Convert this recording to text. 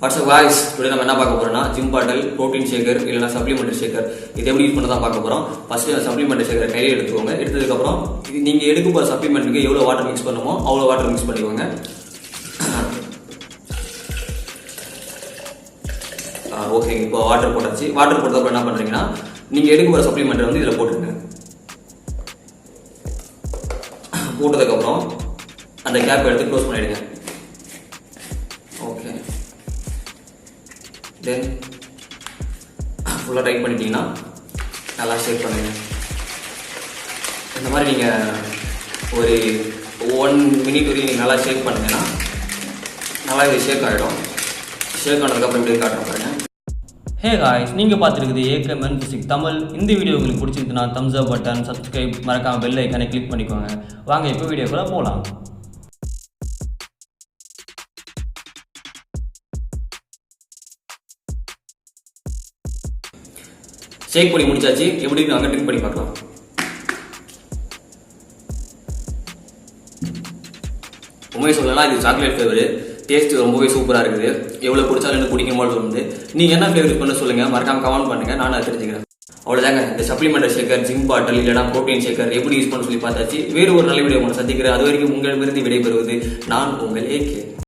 WhatsApp voice today நம்ம என்ன பார்க்க போறோம்னா ஜிம் பாட்டில் புரோட்டீன் ஷேக்கர் இல்லைனா சப்ளிமெண்டரி ஷேக்கர் இது எப்படி யூஸ் பண்ண தான் பார்க்க போறோம். ஃபர்ஸ்ட் சப்ளிமெண்டரி ஷேக்கர் கையில எடுத்துக்கோங்க. எடுத்ததுக்கு அப்புறம் நீங்க எடுக்க போற சப்ளிமெண்ட்டுக்கு எவ்வளவு வாட்டர் மிக்ஸ் பண்ணுமோ அவ்வளவு வாட்டர் மிக்ஸ் பண்ணிக்கோங்க. ஓகே, இப்போ வாட்டர் போட்டாச்சு. வாட்டர் போட்டதுக்கு என்ன பண்றீங்கன்னா நீங்க எடுக்க போற சப்ளிமெண்ட் வந்து இதுல போட்டுருங்க. போட்டதுக்கு அப்புறம் அந்த கேப் எடுத்து க்ளோஸ் பண்ணிடுங்க. ஓகே, தென் ஃபுல்லாக டைட் பண்ணிட்டீங்கன்னா நல்லா ஷேக் பண்ணுங்க. இந்த மாதிரி நீங்கள் ஒரு 1 மினிட் வரைக்கும் நீங்கள் நல்லா ஷேக் பண்ணுங்கன்னா நல்லா இது ஷேக் ஆகிடும். ஷேக் ஆனதுக்கப்புறம் இப்படி காட்டுறோம் பாருங்க. ஹே காய்ஸ், நீங்கள் பார்த்துருக்குது ஏகேஎம் ஃபிசிக்ஸ் தமிழ். இந்த வீடியோ உங்களுக்கு பிடிச்சிருந்துன்னா தம்ஸ் அப் பட்டன், சப்ஸ்கிரைப், மறக்காம பெல் ஐக்கானை கிளிக் பண்ணிக்கோங்க. வாங்க இப்போ வீடியோக்குள்ள போகலாம். ஷேக் பண்ணி முடிச்சாச்சு. எப்படி நாங்கள் ட்ரிங்க் பண்ணி பார்க்கலாம். உண்மையை சொல்லலாம், இது சாக்லேட் ஃப்ளேவர். டேஸ்ட் ரொம்பவே சூப்பராக இருக்குது. எவ்வளோ குடிச்சாலும் எனக்கு பிடிக்குமோ சொல்லுது. நீங்கள் என்ன ஃப்ளேவர் யூஸ் பண்ண சொல்லுங்கள், மறக்காம கமெண்ட் பண்ணுங்கள், நான் அதை தெரிஞ்சுக்கிறேன். அவ்வளோதாங்க. இந்த சப்ளிமெண்டரி ஷேக்கர், ஜிம் பாட்டில் இல்லைனா ப்ரோட்டீன் ஷேக்கர் எப்படி யூஸ் பண்ண சொல்லி பார்த்தாச்சு. வேறு ஒரு நல்ல வீடியோ உங்களை சந்திக்கிறேன். அது வரைக்கும் உங்களிடமிருந்து விடைபெறுவது நான் உங்கள் ஏகே.